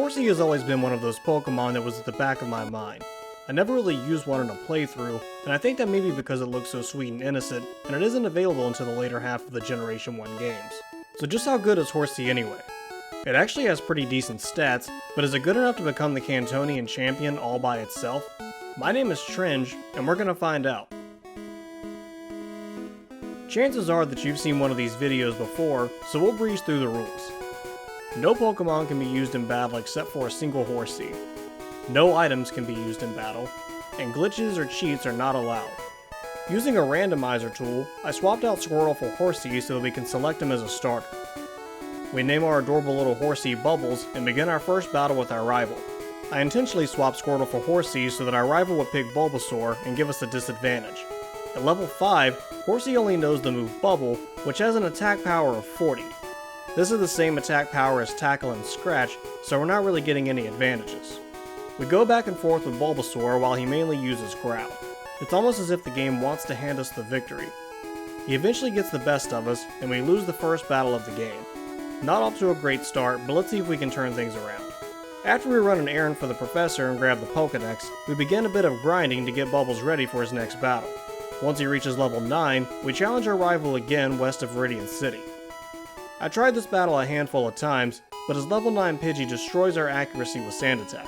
Horsea has always been one of those Pokemon that was at the back of my mind. I never really used one in a playthrough, and I think that may be because it looks so sweet and innocent, and it isn't available until the later half of the Generation 1 games. So just how good is Horsea anyway? It actually has pretty decent stats, but is it good enough to become the Kantonian champion all by itself? My name is Tringe, and we're gonna find out. Chances are that you've seen one of these videos before, so we'll breeze through the rules. No Pokemon can be used in battle except for a single Horsea. No items can be used in battle, and glitches or cheats are not allowed. Using a randomizer tool, I swapped out Squirtle for Horsea so that we can select him as a starter. We name our adorable little Horsea Bubbles and begin our first battle with our rival. I intentionally swapped Squirtle for Horsea so that our rival would pick Bulbasaur and give us a disadvantage. At level 5, Horsea only knows the move Bubble, which has an attack power of 40. This is the same attack power as Tackle and Scratch, so we're not really getting any advantages. We go back and forth with Bulbasaur while he mainly uses Growl. It's almost as if the game wants to hand us the victory. He eventually gets the best of us, and we lose the first battle of the game. Not off to a great start, but let's see if we can turn things around. After we run an errand for the professor and grab the Pokedex, we begin a bit of grinding to get Bubbles ready for his next battle. Once he reaches level 9, we challenge our rival again west of Viridian City. I tried this battle a handful of times, but his level 9 Pidgey destroys our accuracy with Sand Attack.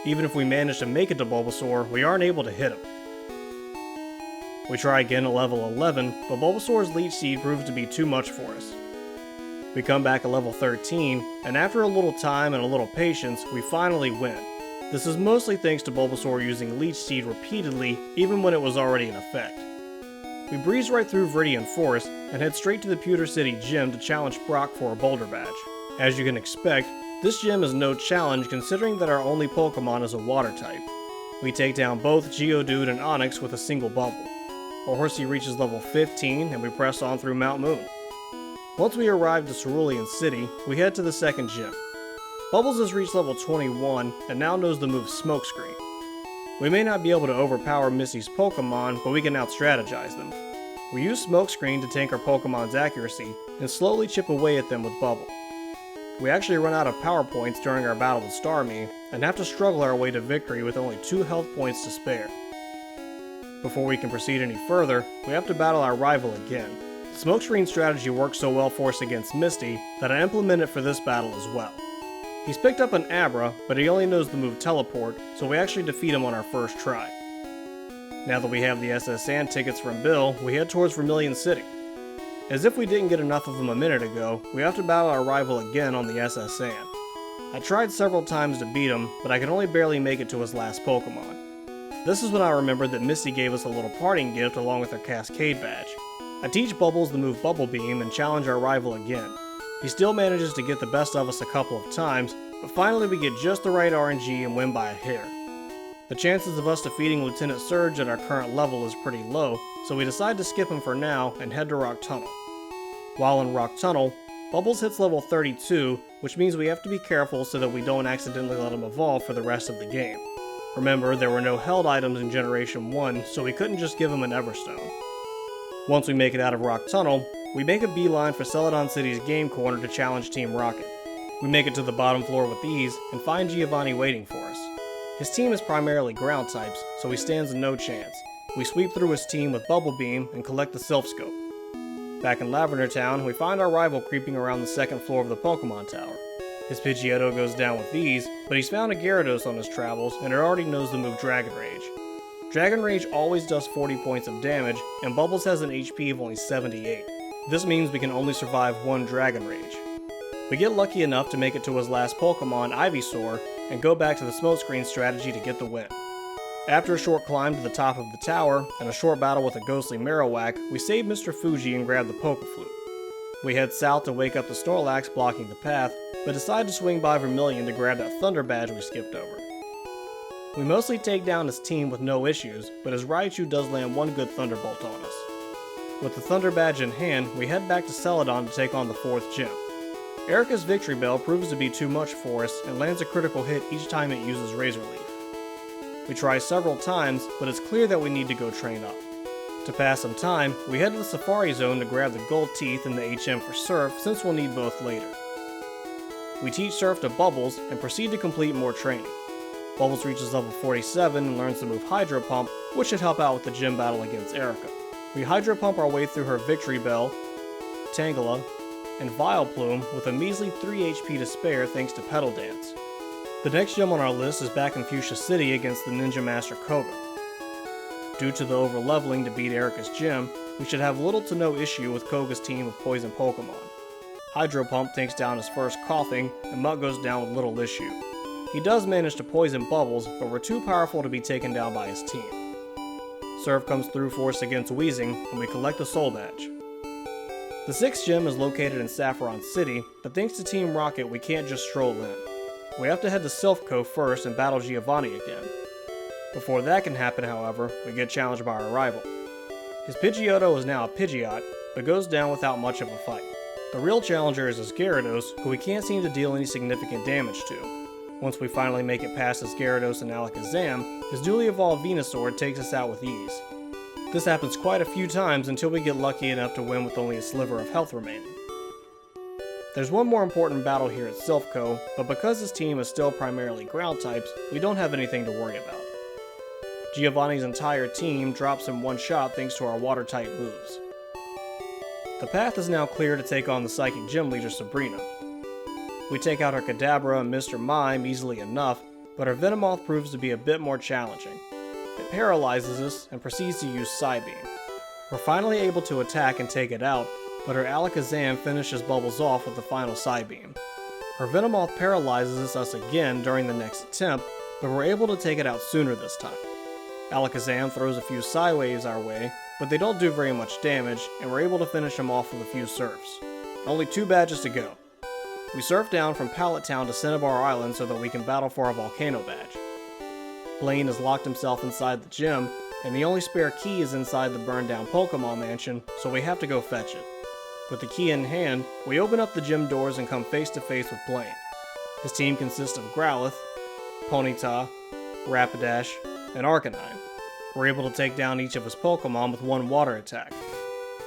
Even if we manage to make it to Bulbasaur, we aren't able to hit him. We try again at level 11, but Bulbasaur's Leech Seed proves to be too much for us. We come back at level 13, and after a little time and a little patience, we finally win. This is mostly thanks to Bulbasaur using Leech Seed repeatedly, even when it was already in effect. We breeze right through Viridian Forest and head straight to the Pewter City Gym to challenge Brock for a Boulder Badge. As you can expect, this gym is no challenge considering that our only Pokemon is a Water type. We take down both Geodude and Onix with a single bubble. Our Horsea reaches level 15 and we press on through Mount Moon. Once we arrive to Cerulean City, we head to the second gym. Bubbles has reached level 21 and now knows the move Smokescreen. We may not be able to overpower Missy's Pokemon, but we can out-strategize them. We use Smokescreen to tank our Pokemon's accuracy and slowly chip away at them with Bubble. We actually run out of power points during our battle with Starmie and have to struggle our way to victory with only 2 health points to spare. Before we can proceed any further, we have to battle our rival again. The Smokescreen strategy works so well for us against Misty that I implement it for this battle as well. He's picked up an Abra, but he only knows the move Teleport, so we actually defeat him on our first try. Now that we have the SS Sand tickets from Bill, we head towards Vermilion City. As if we didn't get enough of them a minute ago, we have to battle our rival again on the SS Sand. I tried several times to beat him, but I could only barely make it to his last Pokemon. This is when I remembered that Misty gave us a little parting gift along with her Cascade badge. I teach Bubbles the move Bubble Beam and challenge our rival again. He still manages to get the best of us a couple of times, but finally we get just the right RNG and win by a hair. The chances of us defeating Lieutenant Surge at our current level is pretty low, so we decide to skip him for now and head to Rock Tunnel. While in Rock Tunnel, Bubbles hits level 32, which means we have to be careful so that we don't accidentally let him evolve for the rest of the game. Remember, there were no held items in Generation 1, so we couldn't just give him an Everstone. Once we make it out of Rock Tunnel, we make a beeline for Celadon City's game corner to challenge Team Rocket. We make it to the bottom floor with ease and find Giovanni waiting for us. His team is primarily ground types, so he stands no chance. We sweep through his team with Bubble Beam and collect the Silph Scope. Back in Lavender Town, we find our rival creeping around the second floor of the Pokemon Tower. His Pidgeotto goes down with ease, but he's found a Gyarados on his travels and it already knows the move Dragon Rage. Dragon Rage always does 40 points of damage, and Bubbles has an HP of only 78. This means we can only survive 1 Dragon Rage. We get lucky enough to make it to his last Pokemon, Ivysaur, and go back to the Smokescreen strategy to get the win. After a short climb to the top of the tower, and a short battle with a ghostly Marowak, we save Mr. Fuji and grab the Pokeflute. We head south to wake up the Snorlax blocking the path, but decide to swing by Vermilion to grab that Thunder Badge we skipped over. We mostly take down his team with no issues, but his Raichu does land 1 good Thunderbolt on us. With the Thunder Badge in hand, we head back to Celadon to take on the 4th gym. Erica's Victory Bell proves to be too much for us and lands a critical hit each time it uses Razor Leaf. We try several times, but it's clear that we need to go train up. To pass some time, we head to the Safari Zone to grab the Gold Teeth and the HM for Surf since we'll need both later. We teach Surf to Bubbles and proceed to complete more training. Bubbles reaches level 47 and learns to move Hydro Pump, which should help out with the gym battle against Erica. We Hydro Pump our way through her Victory Bell, Tangela, and Vileplume with a measly 3 HP to spare thanks to Petal Dance. The next gym on our list is back in Fuchsia City against the Ninja Master Koga. Due to the overleveling to beat Erica's gym, we should have little to no issue with Koga's team of poison Pokemon. Hydro Pump takes down his first Coughing, and Mutt goes down with little issue. He does manage to poison Bubbles, but we're too powerful to be taken down by his team. Surf comes through for us against Weezing, and we collect the Soul Badge. The 6th gym is located in Saffron City, but thanks to Team Rocket we can't just stroll in. We have to head to Silphco first and battle Giovanni again. Before that can happen, however, we get challenged by our rival. His Pidgeotto is now a Pidgeot, but goes down without much of a fight. The real challenger is his Gyarados, who we can't seem to deal any significant damage to. Once we finally make it past his Gyarados and Alakazam, his newly evolved Venusaur takes us out with ease. This happens quite a few times until we get lucky enough to win with only a sliver of health remaining. There's one more important battle here at Silphco, but because his team is still primarily ground types, we don't have anything to worry about. Giovanni's entire team drops in one shot thanks to our water type moves. The path is now clear to take on the Psychic Gym Leader Sabrina. We take out her Kadabra and Mr. Mime easily enough, but her Venomoth proves to be a bit more challenging. It paralyzes us and proceeds to use Psybeam. We're finally able to attack and take it out, but her Alakazam finishes Bubbles off with the final Psybeam. Her Venomoth paralyzes us again during the next attempt, but we're able to take it out sooner this time. Alakazam throws a few Psywaves our way, but they don't do very much damage, and we're able to finish him off with a few Surfs. Only 2 badges to go. We surf down from Pallet Town to Cinnabar Island so that we can battle for our Volcano badge. Blaine has locked himself inside the gym, and the only spare key is inside the burned down Pokemon Mansion, so we have to go fetch it. With the key in hand, we open up the gym doors and come face to face with Blaine. His team consists of Growlithe, Ponyta, Rapidash, and Arcanine. We're able to take down each of his Pokemon with one water attack.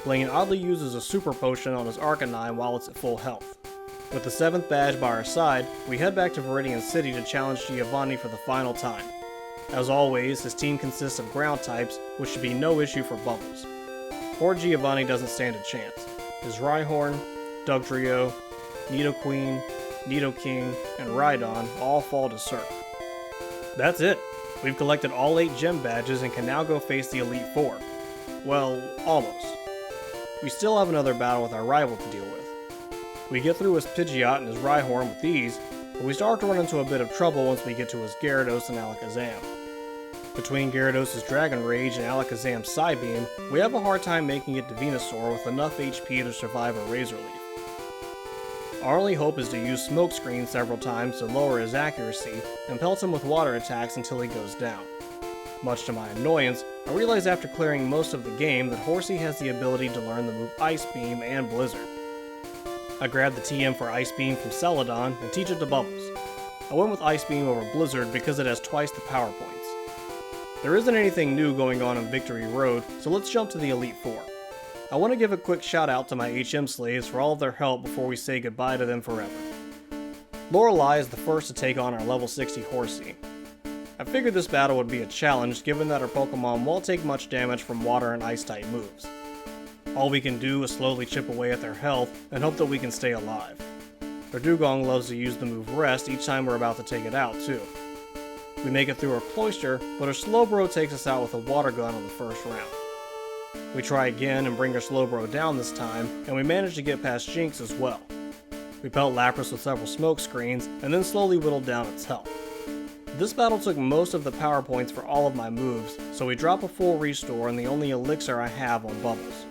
Blaine oddly uses a Super Potion on his Arcanine while it's at full health. With the 7th badge by our side, we head back to Viridian City to challenge Giovanni for the final time. As always, his team consists of ground types, which should be no issue for Bubbles. Poor Giovanni doesn't stand a chance. His Rhyhorn, Dugtrio, Nidoqueen, Nidoking, and Rhydon all fall to Surf. That's it! We've collected all 8 gym badges and can now go face the Elite Four. Well, almost. We still have another battle with our rival to deal with. We get through his Pidgeot and his Rhyhorn with ease, but we start to run into a bit of trouble once we get to his Gyarados and Alakazam. Between Gyarados' Dragon Rage and Alakazam's Psybeam, we have a hard time making it to Venusaur with enough HP to survive a Razor Leaf. Our only hope is to use Smokescreen several times to lower his accuracy and pelt him with water attacks until he goes down. Much to my annoyance, I realize after clearing most of the game that Horsea has the ability to learn the move Ice Beam and Blizzard. I grabbed the TM for Ice Beam from Celadon and teach it to Bubbles. I went with Ice Beam over Blizzard because it has twice the power points. There isn't anything new going on Victory Road, so let's jump to the Elite Four. I want to give a quick shout out to my HM slaves for all of their help before we say goodbye to them forever. Lorelei is the first to take on our level 60 Horsea. I figured this battle would be a challenge given that our Pokemon won't take much damage from water and ice type moves. All we can do is slowly chip away at their health and hope that we can stay alive. Our Dugong loves to use the move Rest each time we're about to take it out too. We make it through our Cloyster, but our Slowbro takes us out with a Water Gun on the first round. We try again and bring our Slowbro down this time, and we manage to get past Jinx as well. We pelt Lapras with several smoke screens, and then slowly whittle down its health. This battle took most of the power points for all of my moves, so we drop a full restore and the only elixir I have on Bubbles.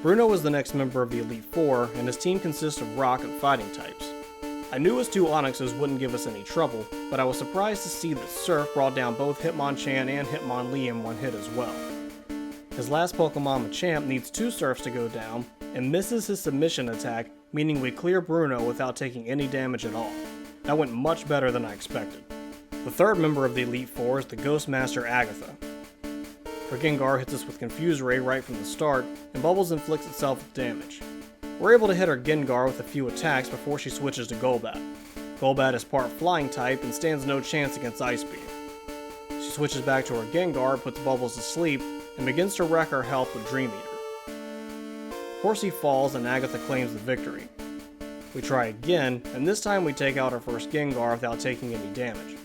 Bruno is the next member of the Elite Four, and his team consists of rock and fighting types. I knew his 2 Onixes wouldn't give us any trouble, but I was surprised to see that Surf brought down both Hitmonchan and Hitmonlee in one hit as well. His last Pokemon Machamp needs 2 Surfs to go down, and misses his submission attack, meaning we clear Bruno without taking any damage at all. That went much better than I expected. The third member of the Elite Four is the Ghost Master Agatha. Her Gengar hits us with Confuse Ray right from the start, and Bubbles inflicts itself with damage. We're able to hit our Gengar with a few attacks before she switches to Golbat. Golbat is part flying type and stands no chance against Ice Beam. She switches back to her Gengar, puts Bubbles to sleep, and begins to wreck our health with Dream Eater. Horsea falls and Agatha claims the victory. We try again, and this time we take out our first Gengar without taking any damage.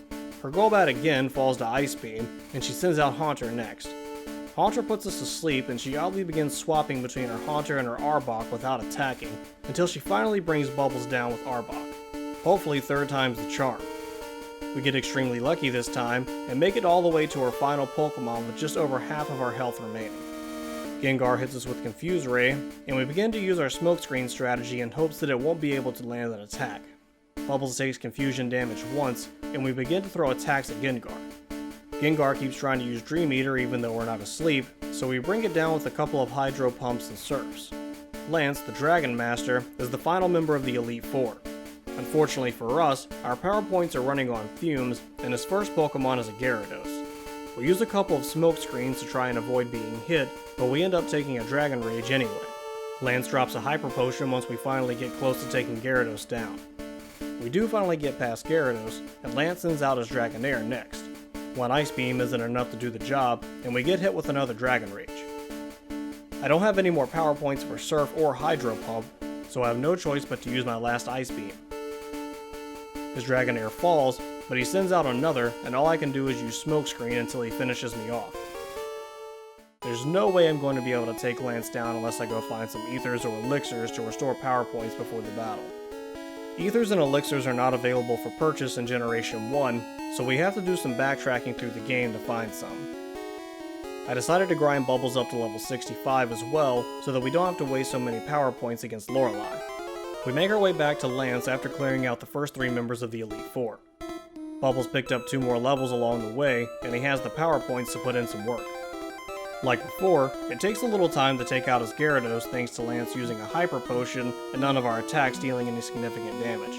Her Golbat again falls to Ice Beam, and she sends out Haunter next. Haunter puts us to sleep, and she oddly begins swapping between her Haunter and her Arbok without attacking, until she finally brings Bubbles down with Arbok. Hopefully third time's the charm. We get extremely lucky this time, and make it all the way to our final Pokemon with just over half of our health remaining. Gengar hits us with Confuse Ray, and we begin to use our smokescreen strategy in hopes that it won't be able to land an attack. Bubbles takes confusion damage once, and we begin to throw attacks at Gengar. Gengar keeps trying to use Dream Eater even though we're not asleep, so we bring it down with a couple of Hydro Pumps and Surfs. Lance, the Dragon Master, is the final member of the Elite Four. Unfortunately for us, our power points are running on fumes, and his first Pokemon is a Gyarados. We use a couple of smoke screens to try and avoid being hit, but we end up taking a Dragon Rage anyway. Lance drops a Hyper Potion once we finally get close to taking Gyarados down. We do finally get past Gyarados, and Lance sends out his Dragonair next. One Ice Beam isn't enough to do the job, and we get hit with another Dragon Rage. I don't have any more power points for Surf or Hydro Pump, so I have no choice but to use my last Ice Beam. His Dragonair falls, but he sends out another, and all I can do is use Smokescreen until he finishes me off. There's no way I'm going to be able to take Lance down unless I go find some Ethers or Elixirs to restore power points before the battle. Ethers and Elixirs are not available for purchase in Generation 1, so we have to do some backtracking through the game to find some. I decided to grind Bubbles up to level 65 as well, so that we don't have to waste so many power points against Lorelei. We make our way back to Lance after clearing out the first 3 members of the Elite Four. Bubbles picked up 2 more levels along the way, and he has the power points to put in some work. Like before, it takes a little time to take out his Gyarados thanks to Lance using a Hyper Potion and none of our attacks dealing any significant damage.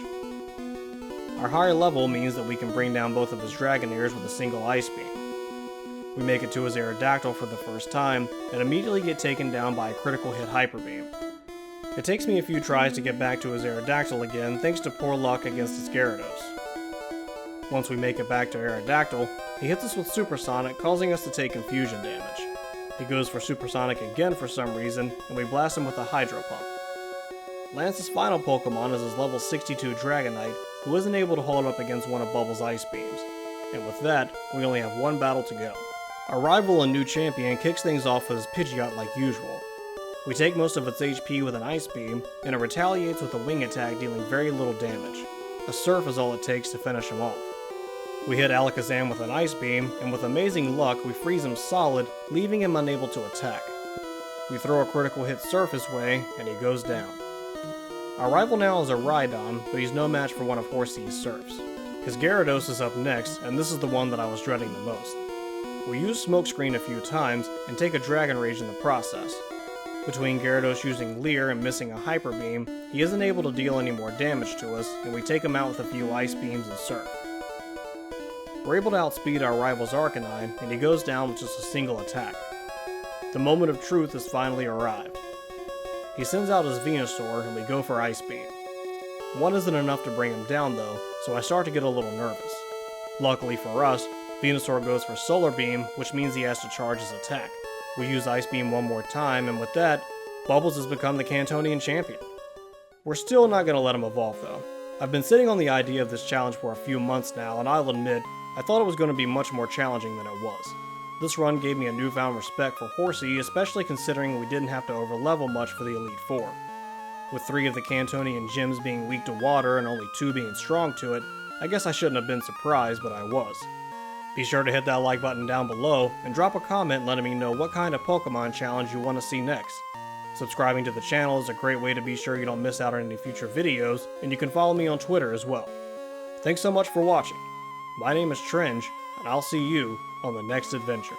Our higher level means that we can bring down both of his Dragonairs with a single Ice Beam. We make it to his Aerodactyl for the first time, and immediately get taken down by a critical hit Hyper Beam. It takes me a few tries to get back to his Aerodactyl again thanks to poor luck against his Gyarados. Once we make it back to Aerodactyl, he hits us with Supersonic, causing us to take confusion damage. He goes for Supersonic again for some reason, and we blast him with a Hydro Pump. Lance's final Pokemon is his level 62 Dragonite, who isn't able to hold up against one of Bubbles' Ice Beams. And with that, we only have one battle to go. Our rival and new champion kicks things off with his Pidgeot like usual. We take most of its HP with an Ice Beam, and it retaliates with a Wing Attack dealing very little damage. A Surf is all it takes to finish him off. We hit Alakazam with an Ice Beam, and with amazing luck we freeze him solid, leaving him unable to attack. We throw a critical hit Surf his way, and he goes down. Our rival now is a Rhydon, but he's no match for one of Horsea's Surfs. His Gyarados is up next, and this is the one that I was dreading the most. We use Smokescreen a few times, and take a Dragon Rage in the process. Between Gyarados using Leer and missing a Hyper Beam, he isn't able to deal any more damage to us, and we take him out with a few Ice Beams and Surf. We're able to outspeed our rival's Arcanine, and he goes down with just a single attack. The moment of truth has finally arrived. He sends out his Venusaur, and we go for Ice Beam. One isn't enough to bring him down though, so I start to get a little nervous. Luckily for us, Venusaur goes for Solar Beam, which means he has to charge his attack. We use Ice Beam one more time, and with that, Bubbles has become the Kantonian champion. We're still not going to let him evolve though. I've been sitting on the idea of this challenge for a few months now, and I'll admit, I thought it was going to be much more challenging than it was. This run gave me a newfound respect for Horsea, especially considering we didn't have to overlevel much for the Elite Four. With 3 of the Kantonian gyms being weak to water and only 2 being strong to it, I guess I shouldn't have been surprised, but I was. Be sure to hit that like button down below, and drop a comment letting me know what kind of Pokemon challenge you want to see next. Subscribing to the channel is a great way to be sure you don't miss out on any future videos, and you can follow me on Twitter as well. Thanks so much for watching. My name is Trench, and I'll see you on the next adventure.